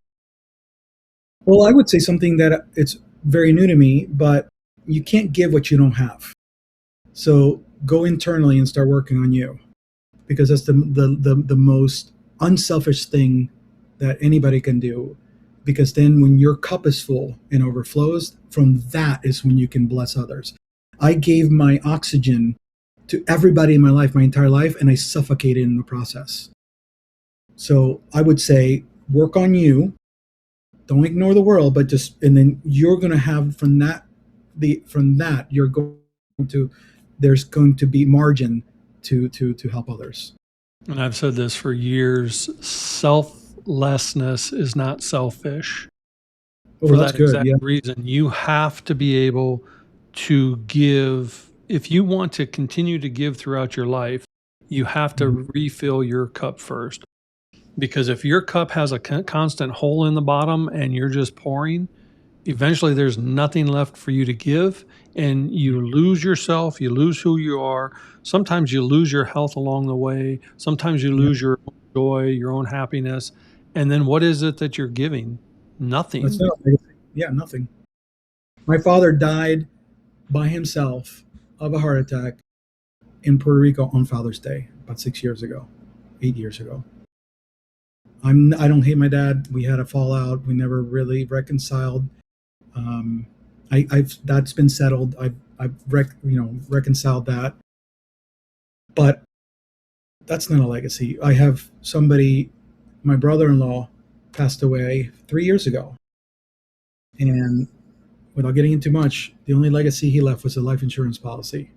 Well, I would say something that it's very new to me, but you can't give what you don't have. So go internally and start working on you, because that's the most unselfish thing that anybody can do. Because then when your cup is full and overflows, from that is when you can bless others. I gave my oxygen to everybody in my life, my entire life, and I suffocated in the process. So I would say, work on you. Don't ignore the world, and then you're going to have there's going to be margin to help others. And I've said this for years, selflessness is not selfish. For that exact reason, you have to be able to give. If you want to continue to give throughout your life, you have to refill your cup first. Because if your cup has a constant hole in the bottom and you're just pouring, eventually there's nothing left for you to give, and you lose yourself, you lose who you are. Sometimes you lose your health along the way. Sometimes you lose your own joy, your own happiness. And then what is it that you're giving? Nothing. Nothing. My father died by himself of a heart attack in Puerto Rico on Father's Day about 8 years ago. I don't hate my dad. We had a fallout. We never really reconciled. That's been settled. I've reconciled that. But that's not a legacy. I have somebody, my brother-in-law passed away 3 years ago. And without getting into much, the only legacy he left was a life insurance policy.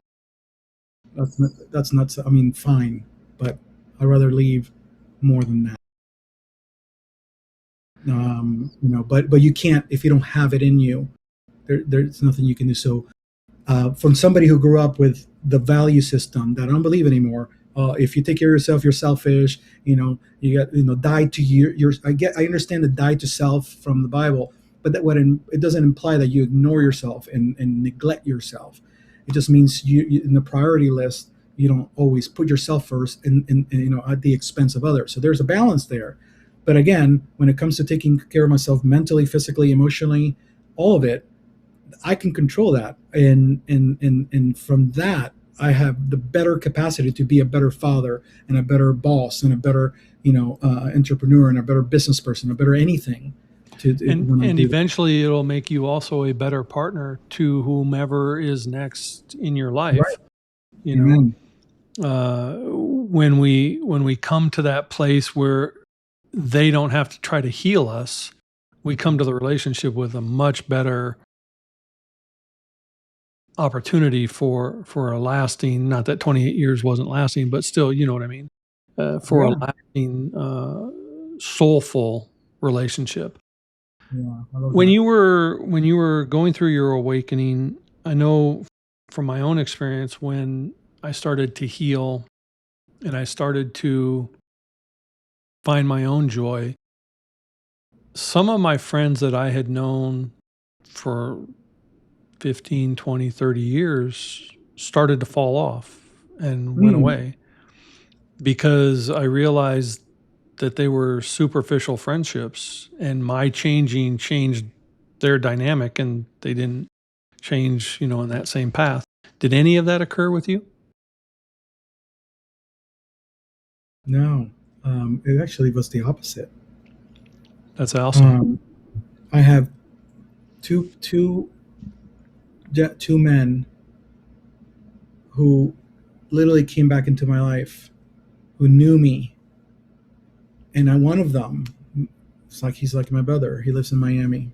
That's not, fine, but I'd rather leave more than that. But you can't, if you don't have it in you, there's nothing you can do. So from somebody who grew up with the value system that I don't believe anymore, if you take care of yourself, you're selfish, you got, die to your I understand the die to self from the Bible, but it doesn't imply that you ignore yourself and neglect yourself. It just means you in the priority list, you don't always put yourself first and at the expense of others. So there's a balance there. But again, when it comes to taking care of myself mentally, physically, emotionally, all of it, I can control that. And from that, I have the better capacity to be a better father and a better boss and a better, entrepreneur and a better business person, a better anything. And eventually it'll make you also a better partner to whomever is next in your life. Right. You know, when we come to that place where they don't have to try to heal us, we come to the relationship with a much better opportunity for a lasting, not that 28 years wasn't lasting, but still, you know what I mean, for a lasting, soulful relationship. Yeah, when you were going through your awakening, I know from my own experience, when I started to heal and I started to find my own joy, some of my friends that I had known for 15, 20, 30 years started to fall off and went away because I realized that they were superficial friendships, and my changed their dynamic, and they didn't change, in that same path. Did any of that occur with you? No, it actually was the opposite. That's awesome. I have two men who literally came back into my life, who knew me, and one of them, he's like my brother. He lives in Miami,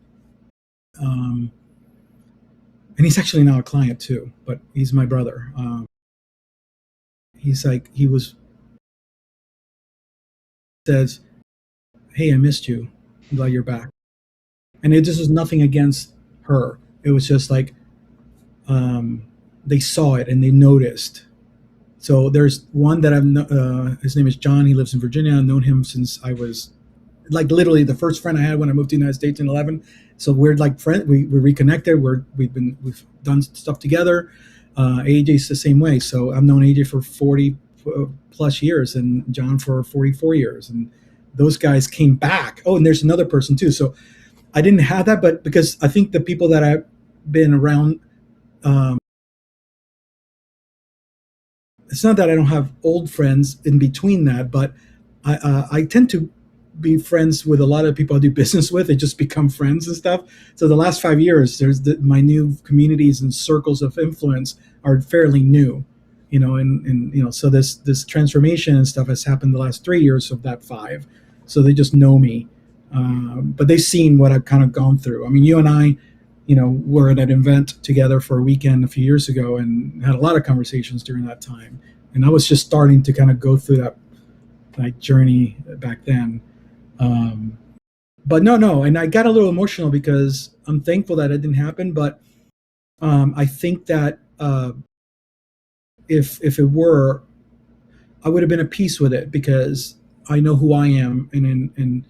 and he's actually now a client too. But he's my brother. Says, "Hey, I missed you. I'm glad you're back." And it just was nothing against her. It was just like they saw it and they noticed. So there's one that his name is John. He lives in Virginia. I've known him since I was like literally the first friend I had when I moved to the United States in 2011. So we're like friends. We reconnected. We've done stuff together. AJ's the same way. So I've known AJ for 40 plus years and John for 44 years. And those guys came back. Oh, and there's another person too. So I didn't have that, but because I think the people that I've been around, it's not that I don't have old friends in between that, but I tend to be friends with a lot of people I do business with. They just become friends and stuff. So the last 5 years, my new communities and circles of influence are fairly new, and so this transformation and stuff has happened the last 3 years of that 5. So they just know me, but they've seen what I've kind of gone through. I mean, you and I, were at an event together for a weekend a few years ago and had a lot of conversations during that time. And I was just starting to kind of go through that journey back then. But no. And I got a little emotional because I'm thankful that it didn't happen. But I think that if it were, I would have been at peace with it because I know who I am, and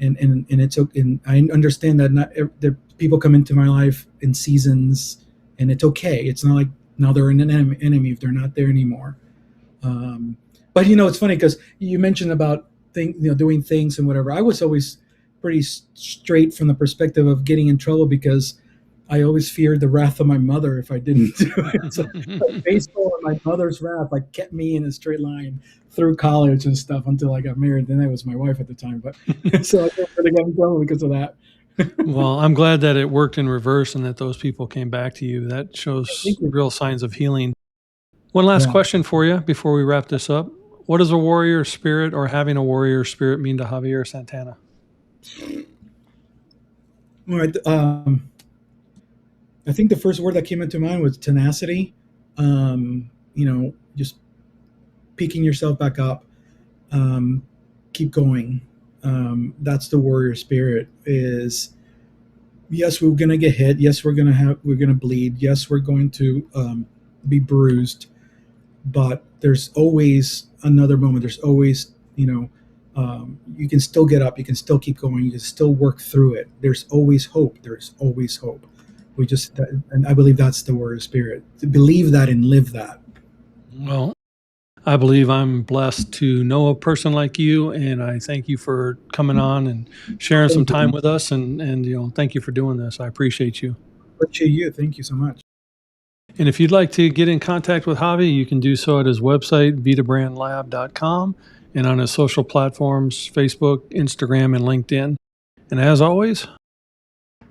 it's okay. And I understand that the people come into my life in seasons, and it's okay. It's not like now they're an enemy if they're not there anymore. But it's funny because you mentioned about doing things and whatever. I was always pretty straight from the perspective of getting in trouble because I always feared the wrath of my mother if I didn't do it. So baseball and my mother's wrath kept me in a straight line through college and stuff until I got married. Then I was my wife at the time, but so I didn't really get in trouble because of that. Well, I'm glad that it worked in reverse and that those people came back to you. That shows real signs of healing. One last question for you before we wrap this up. What does a warrior spirit or having a warrior spirit mean to Javier Santana? All right. I think the first word that came into mind was tenacity. Just picking yourself back up, keep going. That's the warrior spirit. Is yes, we're gonna get hit. Yes, we're gonna bleed. Yes, we're going to be bruised. But there's always another moment. There's always, you can still get up. You can still keep going. You can still work through it. There's always hope. There's always hope. And I believe that's the warrior spirit. To believe that and live that. Well, I believe I'm blessed to know a person like you, and I thank you for coming on and sharing some Thank time you. with us. And thank you for doing this. I appreciate you. Appreciate you. Thank you so much. And if you'd like to get in contact with Javi, you can do so at his website, vidabrandlab.com, and on his social platforms, Facebook, Instagram, and LinkedIn. And as always,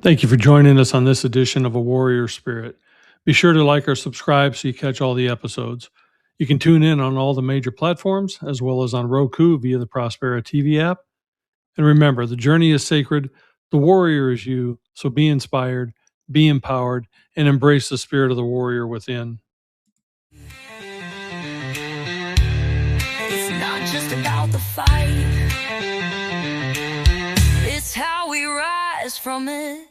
thank you for joining us on this edition of A Warrior Spirit. Be sure to like or subscribe so you catch all the episodes. You can tune in on all the major platforms, as well as on Roku via the Prospera TV app. And remember, the journey is sacred, the warrior is you, so be inspired, be empowered, and embrace the spirit of the warrior within. It's not just about the fight, it's how we rise from it.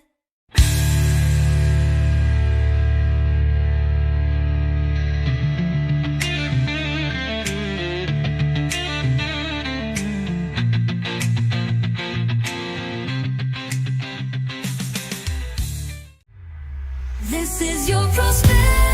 This is your prosperity.